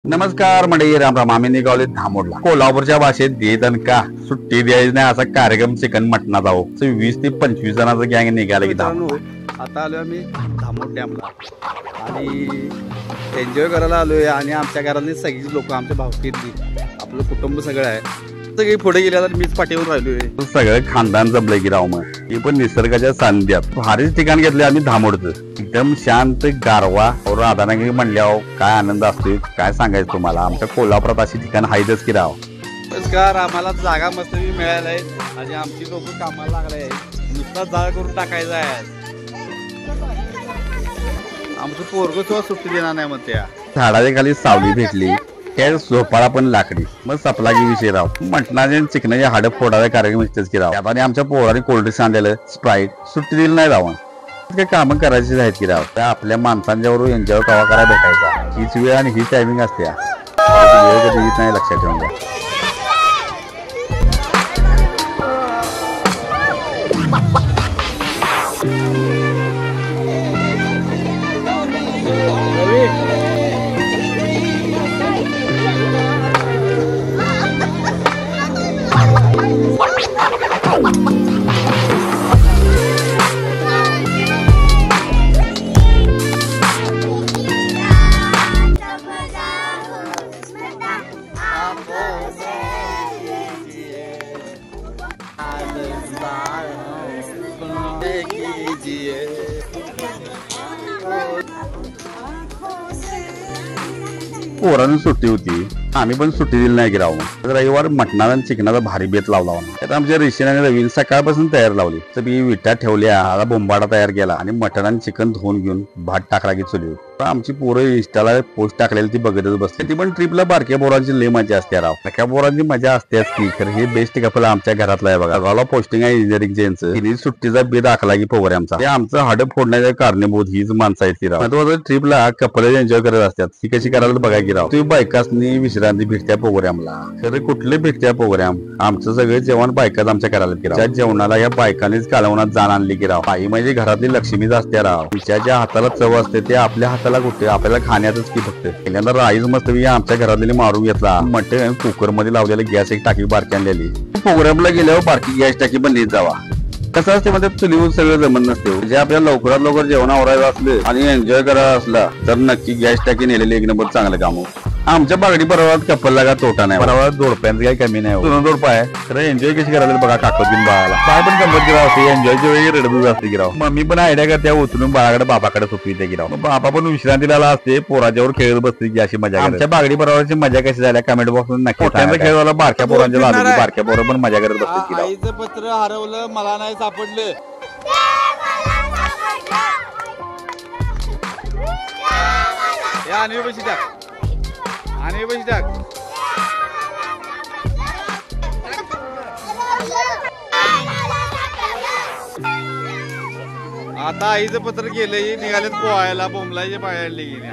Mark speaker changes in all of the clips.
Speaker 1: नमस्कार मंडळी, राम आम्ही निघालोय धामोडला. कोल्हापूरच्या भाषेत देदन का सुट्टी द्यायची नाही असा कार्यक्रम चिकन मटणाचा हो. 20 ते 25 जणांचा गँग निघाला की
Speaker 2: आता आलोय आम्ही धामोड डॅमला आणि एन्जॉय करायला आलोय. आणि आमच्या घरातली सगळी लोक, आमच्या भावकीतली, आपलं कुटुंब सगळं आहे. सगळी पुढे गेल्या तर मीच पाठीवर राहिलोय.
Speaker 1: सगळं खानदान जमलंय की राव. मग हे पण निसर्गाच्या सानिध्यात भारीच ठिकाण घेतले आम्ही धामोडचं. एकदम शांत गारवा और राधानगरी म्हणल्यावर काय आनंद असतोय काय सांगायचं तुम्हाला. आमच्या कोल्हापुरात अशी ठिकाण आहेतच की राव.
Speaker 2: नमस्कार, आम्हाला जागा मस्त मिळायला आहे आणि आमची लोक कामाला लागले आहे. नुसता जागा करून टाकायचा आहे. आमचं पोरगं सुद्धा सुट्टी देणार नाही म्हणते.
Speaker 1: झाडाच्या खाली सावली भेटली त्या झोपाळा पण लाकडी. मग सपला की विषय राव. मटणाचे चिकनाचे हाडं फोडायचा कार्यक्रम इथेच की राव. आता आमच्या पोराने कोल्ड्रिंक्स आणलेलं स्प्राईट सुट्टी दिली नाही राव. काही कामं करायची आहेत की राव. त्या आपल्या माणसांच्यावर एन्जॉय कवा करायला भेटायचा. हीच वेळ आणि ही टायमिंग असते. वेळ कधी येत नाही, लक्षात ठेवून द्या. पोरांनी सुट्टी होती, आम्ही पण सुट्टी दिली नाही की राव. रविवार मटणाला आणि चिकनाचा भारी बेत लावला होता. त्यात आमच्या ऋषीने रवीन सकाळपासून तयार लावली. सगळी विटा ठेवल्या, आता बोंबाडा तयार केला आणि मटण आणि चिकन धुवून घेऊन भात टाकला की चुलीवर. आमची पोरं इंस्टाला पोस्ट टाकलेली ती बघतच बसते. ती पण ट्रिपला बारक्या पोरांची लय मजा असते राव. बारक्या पोरांची मजा असतेच की. खरं हे बेस्ट कपल आमच्या घरातला आहे बघा. गावाला पोस्टिंग आहे इंजिनिअरिंग यांचं. हिने सुट्टीचा बेत दाखला की पोवरे आमचा. ते आमचं हाडं फोडण्याच्या कारणीभूत हीच माणसं आहेत की राव. ट्रिपला कपल एन्जॉय करत असतात. ही कशी करायला बघा की राव. तुम्ही बायकासनी विश्रांती भेटत्या प्रोग्रामला. खरं कुठले भेटत्या प्रोग्राम. आमचं सगळं जेवण बायकाच आमच्या करायला की राव. त्या जेवणाला या बायकांनीच कालवणात जाण आणली की राव. आई म्हणजे घरातली लक्ष्मीच असते राव. तिच्या हाताला चव असते ते आपल्या हाताला कुठे. आपल्याला खाण्यातच की फक्त. पहिल्यांदा राईस मस्त आमच्या घरातली मारून घेतला. मटण कुकर मध्ये लावलेलं गॅस एक टाकी बारकी आणलेली. प्रोग्रामला गेल्यावर बारकी गॅस टाकी पण नीट जावा. कसं असते मध्ये चुलीवर सगळं जमत नसते. म्हणजे आपल्याला लवकरात लवकर जेवण आवरायचं असलं आणि एन्जॉय करायला असला तर नक्की गॅस टाकी नेलेली एक नंबर चांगलं काम. आमच्या बागडी परवात कपलला का तोटा नाही. परवात दोडप्यांचं काही कमी नाही. दोन दोडपा आहे खरं. एन्जॉय कशी करायला बघा. काकोतीन बाळाला काय पण गंमत गिराव असते. एन्जॉयच्या वेळी रडबीज असते गिराव. मम्मी पण आयडिया करते उचलून बाळाकडे बाबाकडे सोपविते गिराव. बाबा पण विश्रांतीला असते. पोराच्यावर खेळत बसते की अशी मजा. आमच्या बागडी परवाची मजा कशी झाल्या कमेंट बॉक्स नक्की. खेळ झाला बारक्या पोरांच्या लागली. बारक्या पोरं पण मजा करत बसते.
Speaker 2: आईचं पत्र हरवलं मला नाही सापडलं. आणि बशी टाक. आणि बशी टाक. आता आईचं पत्र गेलंय. निघालेत पोहायला. बोंबलाचे पायाला गेले.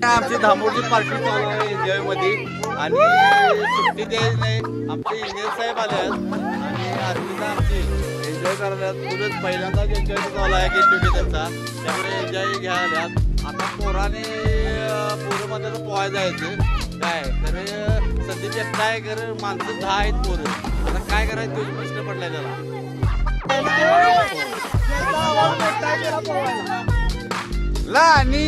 Speaker 2: आमची धामोडची पार्टी चालू आहे एन्जॉय मध्ये. आणि सुट्टी द्यायची नाही. आमचे इंजिनियर साहेब आले आणि आरतीला आमची एन्जॉय करायला. तुझंच पहिल्यांदाच एन्जॉय चालू आहे गेट टुगेदरचा. त्यामुळे एन्जॉय घ्यायला आता पोराने पोरं मध्ये पोहायला जायचं काय. तर सध्याची एकटा आहे खरं. माणसं 10 आहेत पोरं. आता काय करायचं तुझा प्रश्न पडलाय त्याला. लानी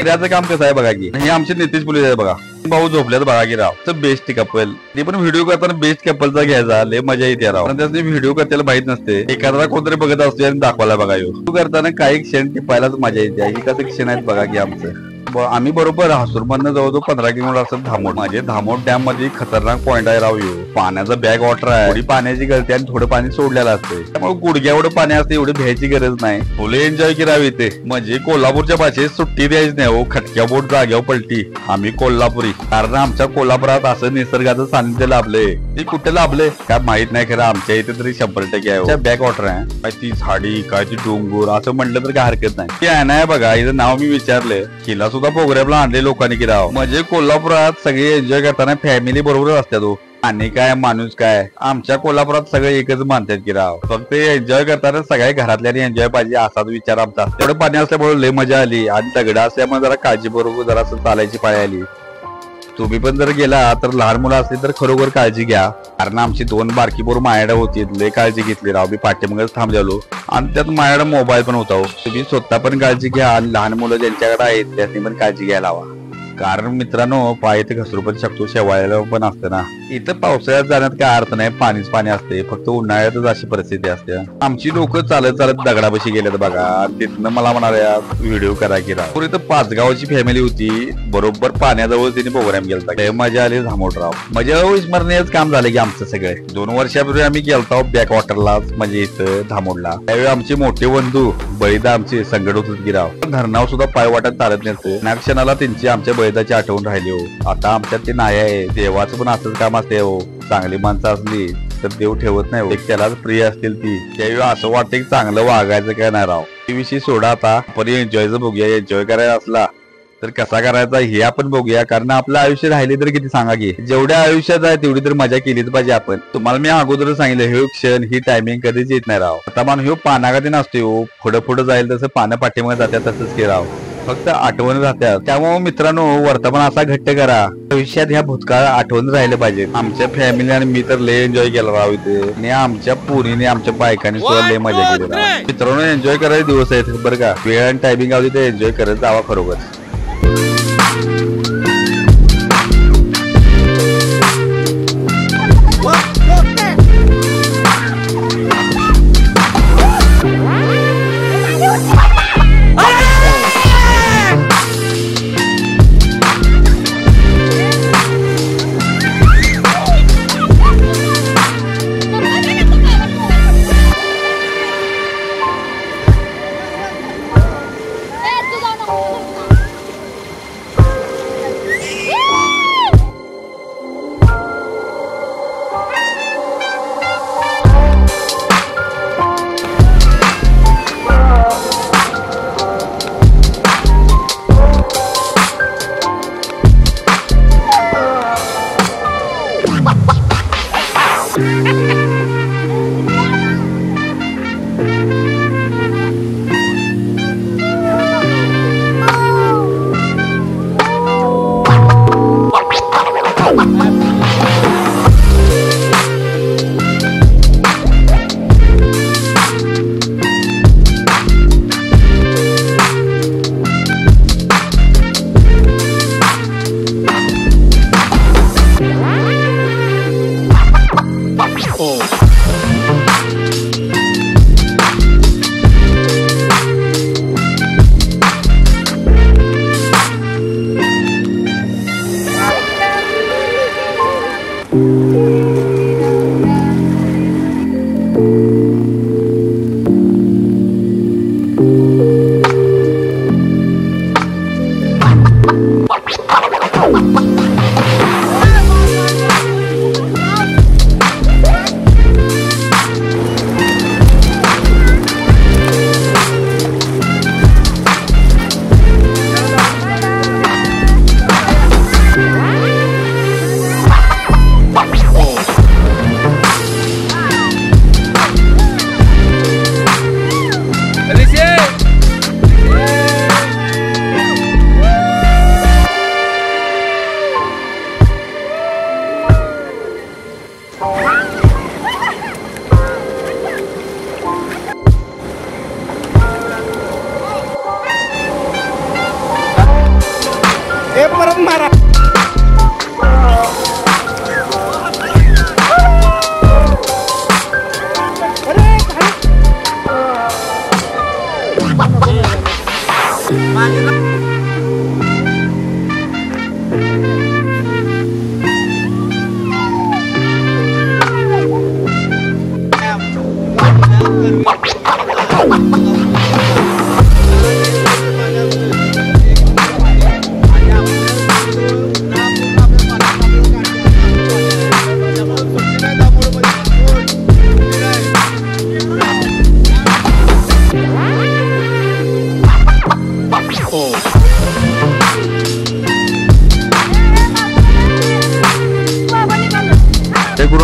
Speaker 1: त्याचं काम कसं आहे बघा की. हे आमचे नितीश पोलीस आहे बघा. भाऊ झोपल्यात बघा की राव. तर बेस्ट कपल. ते पण व्हिडिओ करताना बेस्ट कपलचा घ्यायचा. लय मजा येते राव. त्याने व्हिडिओ करताना माहित नसते. एखादा कोणतरी बघत असतो आणि दाखवायला बघा. व्हिडिओ करताना काही क्षण टिपायलाच मजा येते. ही कसं क्षण आहेत बघा की आमचं. आम्ही बरोबर हसूरमधनं जवळजवळ 15 किलोमीटर असत धामोड. माझे धामोड डॅम मध्ये खतरनाक पॉइंट आहे राव. पाण्याचा बॅग वॉटर आहे. थोडी पाण्याची गळती आणि थोडं पाणी सोडलेलं असते. त्यामुळे गुडघ्या एवढं पाणी असते. एवढी भ्यायची गरज नाही. फुले एन्जॉय करावी इथे. म्हणजे कोल्हापूरच्या भाषेत सुट्टी द्यायची नाही हो. खटक्या बोट जाग्यावर पलटी. आम्ही कोल्हापुरी. कारण आमच्या कोल्हापुरात असं निसर्गाचं सानिध्य लाभलंय. ते कुठे लाभले काय माहित नाही. खरं आमच्या इथे तरी 100% आहे. बॅग वॉटर आहे. काय ती झाडी काय ती डोंगर असं म्हटलं तर काय हरकत नाही. ते आहे नाही बघा. हिचं नाव मी विचारलं. हिला सुद्धा प्रोग्रामला आणले लोकांनी की राव. म्हणजे कोल्हापुरात सगळे एन्जॉय करताना फॅमिली बरोबर असतात. आणि काय माणूस काय, आमच्या कोल्हापुरात सगळे एकच मानतात की राव, फक्त एन्जॉय करताना सगळ्या घरातल्यानी एन्जॉय पाहिजे असाच विचार आमचा. तेवढं पाणी असल्यामुळे लय मजा आली आणि दगड असल्यामुळे जरा काळजी बरोबर जरा चालायची पाळी आली. तुम्ही पण जर गेला तर लहान मुलं असली तर खरोखर काळजी घ्या, कारण आमची 2 बारकी पोरं माझ्याकडे होती, लय काळजी घेतली राव. मी पाठीमागच थांबलेलो आणि त्यात माझ्याकडे मोबाईल पण होता. तुम्ही स्वतः पण काळजी घ्या आणि लहान मुलं ज्यांच्याकडे आहेत त्यांनी पण काळजी घ्यायला हवा, कारण मित्रांनो पाय ते घसरू पण शकतो, शेवाळ्याला पण असतं ना. इथं पावसाळ्यात जाण्यात काय अर्थ नाही, पाणीच पाणी असते, फक्त उन्हाळ्यातच अशी परिस्थिती असते. आमची लोक चालत चालत दगडापाशी गेलेत बघा, तिथनं मला म्हणाल्या व्हिडिओ करा की राव. इथं 5 गावाची फॅमिली होती, बरोबर पाण्याजवळ तिने प्रोग्राम केला. मजा आली धामोटराव, मजा विस्मरणीयच काम झालं की आमचं सगळे. 2 वर्षापूर्वी आम्ही गेलतो बॅक वॉटरला, म्हणजे इथं धामोडला. त्यावेळी आमचे मोठे बंधू बळीदा आमचे संकट होत की राव, धरणावर सुद्धा पाय वाटत चालत नसतं ना. क्षणाला त्यांची आमच्या बळीदाची आठवण राहिली हो. आता आमच्यात ते नाही आहे. देवाचं पण असंच काम असते हो, चांगली माणसं असली तर देव ठेवत नाही हो, त्यालाच प्रिय असतील ती. त्यावेळी असं वाटतं की चांगलं वागायचं काय नाही राव. ही विषय सोडा, आता आपण एन्जॉयचं बघूया. एन्जॉय करायचा असला तर कसा करायचा हे आपण बघूया, कारण आपलं आयुष्य राहिले तर किती सांगा की, जेवढ्या आयुष्यात आहे तेवढी तर मजा केलीच पाहिजे आपण. तुम्हाला मी अगोदर सांगितलं, हे क्षण ही टायमिंग कधीच येत नाही राव. आता मान हे पानागती नसते हो, पुढं पुढं जाईल तसं पानं पाठीमागे जातात तसंच की राव, फक्त आठवण राहतात. त्यामुळे मित्रांनो वर्तमान असा घट्ट करा, भविष्यात ह्या भूतकाळ आठवण राहिले पाहिजे. आमच्या फॅमिली आणि मी तर लय एन्जॉय केला राव इथे, आणि आमच्या पोरीने आमच्या बायकांनी सुद्धा लय मजा केली राव. मित्रांनो एन्जॉय करायचे दिवस आहेत बरं का, वेळ आणि टायमिंग आली तर एन्जॉय करत जावा खरोखर.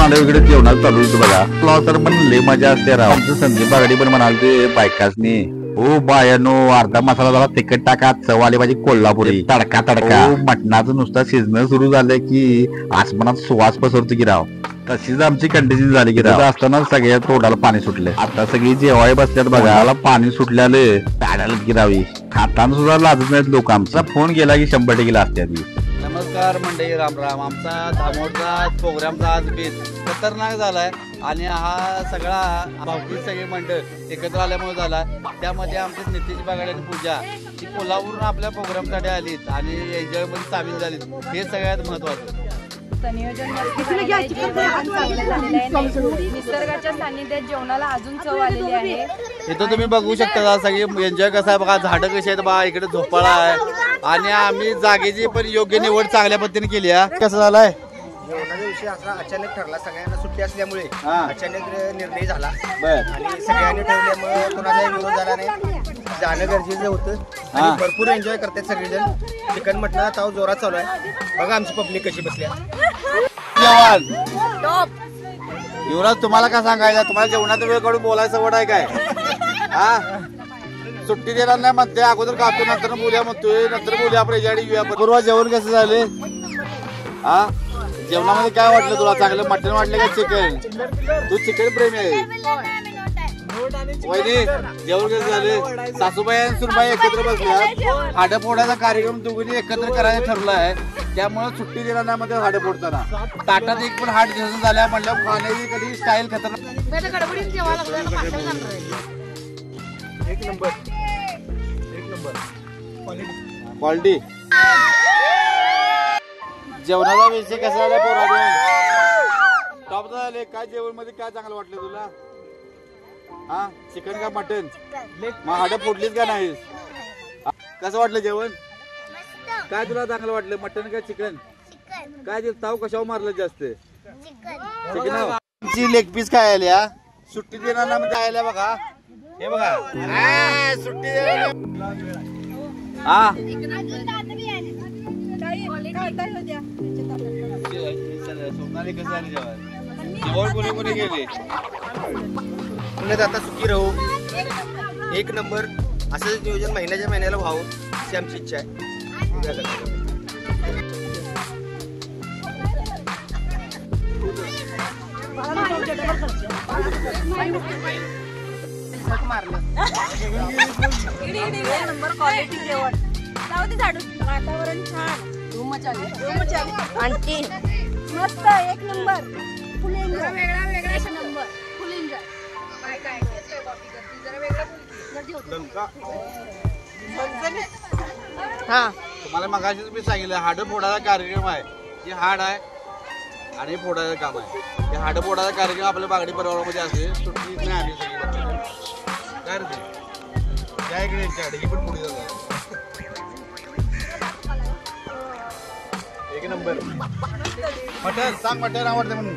Speaker 1: आलो इकडे जेवणाला चालू होतं बघा. तुला तर पण लय मजा असते राव. आमचं संदीप बागडी पण म्हणाले बायकासनी हो बायानो अर्धा मसाला जरा तिखट टाका, चव आली पाहिजे कोल्हापुरी तडका तडका. मटणाचं नुसतं शिजणं सुरू झालं की आसमानात सुवास पसरतो की राव. तशीच आमची कंडिशन झाली की राव. असताना सगळ्या तोंडाला पाणी सुटले. आता सगळी जेवाय बसल्यात बघा, पाणी सुटल्याले पॅडाला गिरावी. खाताना सुद्धा लाजत नाहीत लोक. आमचा फोन गेला की 100% असतात.
Speaker 2: नमस्कार मंडळी, राम राम. आमचा धामोडचा प्रोग्रामचा आज बेत खतरनाक झालाय आणि हा सगळा भावकी सगळी मंडळ एकत्र आल्यामुळे झाला. त्यामध्ये आमचे नितीश बागडे आणि पूजा ही कोल्हापूरून आपल्या प्रोग्रामसाठी आलीत आणि एन्जॉयमध्ये सामील झालीत. हे सगळ्यात महत्वाचं.
Speaker 3: नियोजन निसर्गाच्या सानिध्यात जेवणाला अजून चव आलेली आहे.
Speaker 2: इथं तुम्ही बघू शकता सगळी एन्जॉय कसा आहे बघा. झाडं कशी आहेत बघा, इकडे झोपाळा आहे आणि आम्ही जागेची पण योग्य निवड चांगल्या पद्धतीने केली आहे. कसं झालाय
Speaker 4: जेवणाचा विषय असा अचानक ठरला. सगळ्यांना सुट्टी असल्यामुळे अचानक निर्णय झाला
Speaker 2: बर.
Speaker 4: आणि सगळ्यांनी ठरल्यामुळे कोणाचाही विरोध झाला नाही. जाणं गरजेचं होतं आणि भरपूर एन्जॉय करतात सगळेजण. चिकन मटणाचा ताव जोरात चालू आहे. बघा आमची पब्लिक कशी बसल्या.
Speaker 2: युवराज तुम्हाला काय सांगायचं, तुम्हाला जेवणाचा वेळ काढून बोलायचं सवड आहे काय? हा सुट्टी देणार नाही म्हणते, अगोदर गातो नंतर बोलूया म्हणतोय, नंतर बोलूया आपण. पूर्वा जेवण कसं झाले? हा जेवणामध्ये काय वाटलं तुला? चांगलं मटण वाटलं का चिकन? तू चिकन प्रेमी आहे. वहिनी जेवण कसं झाले? सासूबाई आणि सुनबाई एकत्र बसल्या. हाडं फोडायचा कार्यक्रम दोघींनी एकत्र करायचं ठरलं आहे. त्यामुळे सुट्टी देणार नाही मध्ये हाडं फोडताना. ताटात एक पण हाड दिसून झाल्या म्हणल्यावर खाण्याची कधी स्टाईल खतरनाक.
Speaker 4: एक नंबर
Speaker 2: क्वालिटी. जेवणाचा विषय कसा झाला पोराने? टॉप झाले. काय जेवण मध्ये काय चांगलं वाटलं तुला? हा चिकन का मटन? मग हाडं फोडलीच का नाहीस? कसं वाटलं जेवण? काय तुला चांगलं वाटलं, मटन का चिकन? काय ते ताव कशावर मारलं जास्त? चिकन. लेग पीस काय आल्या? सुट्टी देणार ना म्हणजे आल्या बघा. हे बघा सुट्टी देणार. हा सोनाली कसं झालं जेवण? जेवण कोणी कोणी गेले?
Speaker 4: पुण्यात आता सुखी राहू. एक नंबर असंच नियोजन महिन्याच्या महिन्याला व्हावं अशी आमची इच्छा आहे.
Speaker 3: वातावरण छान, आणखी मस्त एक नंबर. फुल एन्जॉय. वेगळा नंबर. फुल एन्जॉय.
Speaker 2: हा तुम्हाला मगाशीच मी सांगितलं हाडं फोडायचा कार्यक्रम आहे. जे हाड आहे आणि फोडायचं काम आहे. ते हाडं फोडायचा कार्यक्रम आपल्या बागडी परिवारामध्ये असेल. सुट्टी नाही आली सगळी काय रे त्या इकडे ही पण पुढे जातात. एक नंबर. मटन सांग, मटन आवडते म्हणून.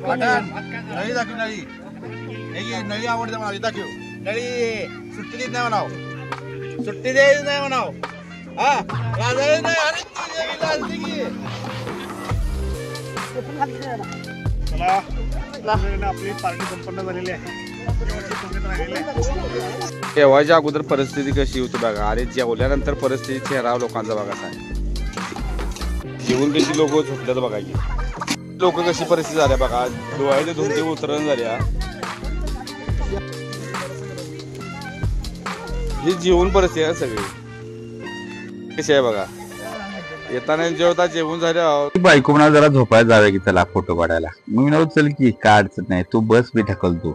Speaker 2: मटन नळी दाखव. नळी नळी आवडते म्हणा. दाखव नळी. सुट्टी देत नाही म्हणाव. सुट्टी द्यायची नाही म्हणाव. हा लाजायचं नाही. अरे लाजली की
Speaker 4: आपली पार्टी संपन्न झालेली आहे.
Speaker 1: जेवायच्या अगोदर परिस्थिती कशी होती बघा आणि जेवल्यानंतर परिस्थिती चेहरा लोकांचा बघा काय. जेवून कशी लोक झोपल्यात बघा की. लोक कशी परिस्थिती झाल्या बघा. डोळ्याचे धुंदी उतरण झाल्या. ही जेवण परिस्थिती आहे सगळी कशी आहे बघा. येताना जेवता जेवून झाल्या बायको म्हणा जरा झोपायला जाऊया की त्याला फोटो काढायला. मी म्हणाल चल की काय अडचण नाही, तू बस मी ढकलतो.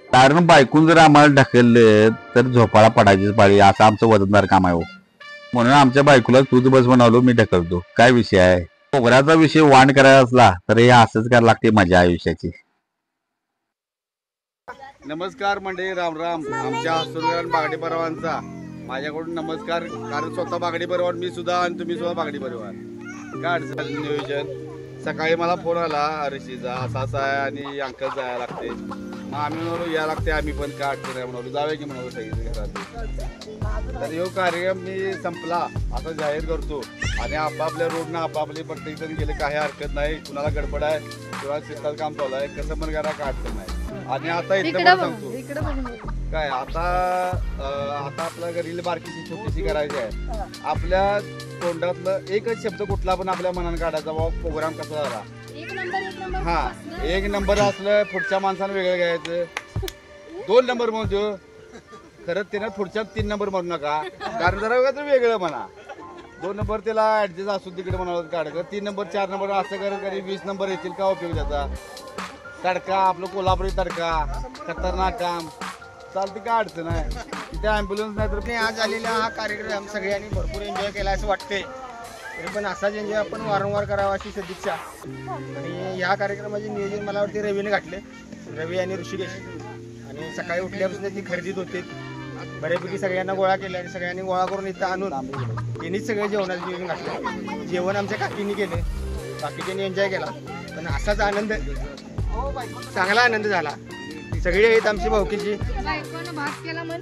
Speaker 1: कारण बायकून जर आम्हाला ढकलले तर झोपाळा पडायचीच पाळी. असं आमचं वजनदार काम आहे हो. म्हणून आमच्या बायकोला तूच बस म्हणालो, मी ढकलतो. काय विषय आहे? पोगराचा विषय वांड करायचा असला तर हे असंच करायला लागते मजा आयुष्याची.
Speaker 2: नमस्कार मंडळी, राम राम. आमच्या हसूरगड बागडी परिवारांचा माझ्याकडून नमस्कार. कारण स्वतः बागडी परिवार मी सुद्धा आणि तुम्ही सुद्धा बागडी परिवार. काय अडचण नियोजन. सकाळी मला फोन आला ऋषीचा असा आहे आणि अंकल जायला लागते. मग आम्ही म्हणालो या लागते आम्ही पण. काय अडचण आहे म्हणालो. जाऊया की म्हणालो सगळी घरात. तर ह्यो कार्यक्रम मी संपला असं जाहीर करतो आणि आपापल्या रोडनं आपापले प्रत्येक जण गेले. काही हरकत नाही. कुणाला गडबड आहे तुला शेतात काम चालू आहे कसं पण करा काय अडचण नाही. आणि आता इथं
Speaker 3: इकडे
Speaker 2: पण
Speaker 3: बघ
Speaker 2: सांगतो
Speaker 3: इकडे बघ
Speaker 2: काय आता आपल्या घरील बारकीशी छोटीशी करायची आहे. आपल्या तोंडातलं एकच शब्द कुठला पण आपल्या मनात काढायचा बाबा प्रोग्राम कसा झाला.
Speaker 3: एक नंबर
Speaker 2: हा 1 नंबर असलं पुढच्या माणसानं वेगळं घ्यायचं. 2 नंबर म्हणतो खरंच त्यानं पुढच्या 3 नंबर म्हणू नका कारण जरा वेगळं म्हणा. 2 नंबर त्याला ऍडजस्ट असू तिकडे म्हणावं काढ 3 नंबर 4 नंबर असं करत कधी 20 नंबर येतील का उपयोग त्याचा. तडका आपलं कोल्हापुरी तडका खतरनाक काम चालते काय अडचण आहे. तिथे ॲम्ब्युलन्स नाही तर
Speaker 4: आज आलेला हा कार्यक्रम सगळ्यांनी भरपूर एन्जॉय केला असं वाटतंय. तरी पण असाच एन्जॉय आपण वारंवार करावा अशी सदिच्छा. आणि ह्या कार्यक्रमाचे नियोजन मला वाटते रवीने घातले. रवी आणि ऋषिकेश आणि सकाळी उठल्यापासून ती खरेदीत होते. बऱ्यापैकी सगळ्यांना गोळा केला आणि सगळ्यांनी गोळा करून इथं आणून त्यांनीच सगळं जेवणाचं नियोजन घातलं. जेवण आमच्या काकींनी केले. बाकीच्यांनी एन्जॉय केला. पण असाच आनंद चांगला आनंद झाला. सगळी आहेत आमची भाऊकीची.
Speaker 3: भात केला म्हण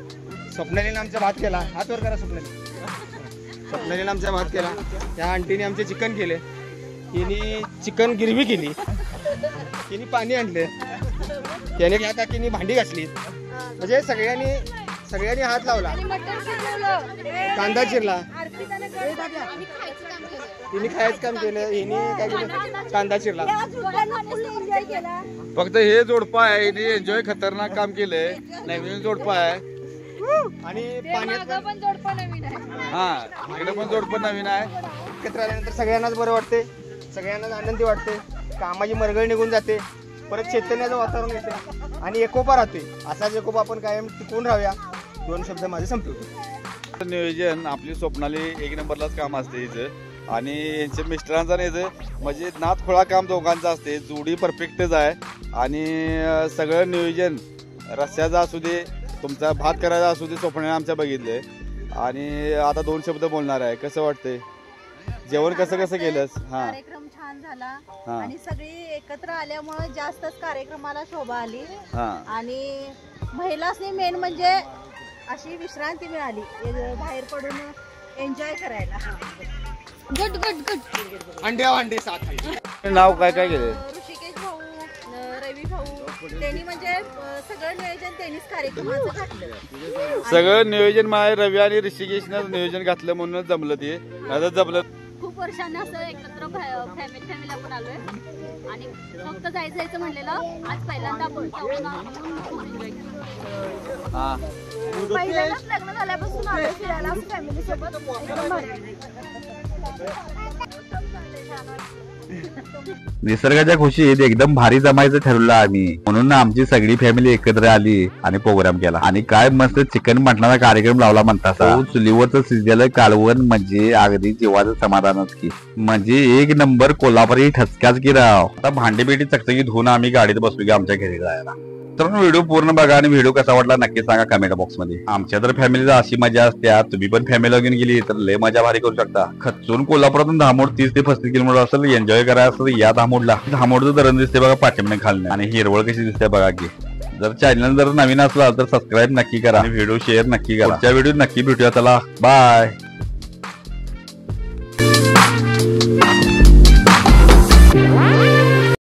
Speaker 4: स्वप्नालीने आमचा भात केला. हात वर करा स्वप्नाली. स्वप्नालीने आमचा भात केला. त्या आंटीने आमचे चिकन केले. तिने चिकन गिरवी केली. तिने पाणी आणले. त्याने या काकीने भांडी घासली. म्हणजे सगळ्यांनी हात लावला. कांदा चिरला. तिने खायचं काम केलं. हिने काय केलं कांदा चिरला.
Speaker 2: फक्त हे जोडपं आहे हिने एन्जॉय खतरनाक काम केलंय. नवीन जोडपं आहे
Speaker 4: आणि पाण्यात
Speaker 3: पण जोडपं नवीन आहे.
Speaker 2: हा इकडे पण जोडपं नवीन आहे.
Speaker 4: एकत्र आल्यानंतर सगळ्यांनाच बरं वाटते. सगळ्यांनाच आनंदी वाटते. कामाची मरगळ निघून जाते. परत चैतन्याचं वातावरण येते आणि एकोपा राहते. असाच एकोपा आपण कायम टिकून राहूया. 2 शब्द माझे संपवतो.
Speaker 2: नियोजन आपली स्वप्नाली 1 नंबरलाच काम असते हिचं. आणि यांच्या मिस्टरांचा नाही म्हणजे नाथ खोळा काम दोघांचं असते. जोडी परफेक्टच आहे. आणि सगळं नियोजन रस्त्याचं असू दे तुमचा भात करायचा असू दे स्वप्नाने आमच्या बघितलंय. आणि आता 2 शब्द बोलणार आहे. कसं वाटतंय जेवण कसं केलंस. हा
Speaker 3: कार्यक्रम छान झाला आणि सगळी एकत्र आल्यामुळे जास्तच कार्यक्रमाला शोभा आली. आणि महिलांनी मेन म्हणजे अशी विश्रांती मिळाली बाहेर पडून एन्जॉय करायला. Good good good.
Speaker 4: अंडे साथ
Speaker 2: नाव काय केलं.
Speaker 3: ऋषिकेश भाऊ रवी भाऊ त्यांनी म्हणजे सगळं नियोजन त्यांनीच कार्यक्रमाचं घातलं.
Speaker 2: सगळं नियोजन माझ्या रवी आणि ऋषिकेशनं नियोजन घातलं म्हणून जमलं ते. आता जमलं.
Speaker 5: खूप वर्षांनी असं एकत्र फॅमिली आपण आलोय आणि फक्त जायचं म्हणलेलं आज पहिल्यांदा आपण खूप एन्जॉय केलं.
Speaker 2: हा
Speaker 3: पहिल्यांदाच लग्न झाल्यापासून आलोय फिरायला फॅमिली सोबत.
Speaker 1: निसर्गाच्या खुशीत एकदम भारी जमायचं ठरवलं आम्ही. म्हणून आमची सगळी फॅमिली एकत्र आली आणि प्रोग्राम केला. आणि काय मस्त चिकन मटणाचा कार्यक्रम लावला म्हणता. चुलीवरच शिजलेलं कालवण म्हणजे अगदी जीवाचं समाधानच की. म्हणजे 1 नंबर कोल्हापुरी ठसक्याच की राव. आता भांडी बिडी चकचकीत धुवून आम्ही गाडीत बसलो की आमच्या घरी जायला. तर व्हिडिओ पूर्ण बघा आणि व्हिडिओ कसा वाटला नक्की सांगा कमेंट बॉक्स मध्ये. आमच्या तर फॅमिलीला अशी मजा असते. तुम्ही पण फॅमिली घेऊन गेली तर लय मजा भारी करू शकता. खचून कोल्हापुरातून धामोड 30 ते 35 किलोमीटर असेल. एन्जॉय करायचं असेल या धामोडला. धामोडचं धरण दिसते बघा पाठीमागे खालने आणि हिरवळ कशी दिसते बघा की. जर चॅनल जर नवीन असला तर सबस्क्राईब नक्की करा आणि व्हिडिओ शेअर नक्की करा. पुढच्या व्हिडिओ नक्की भेटूया. चला बाय.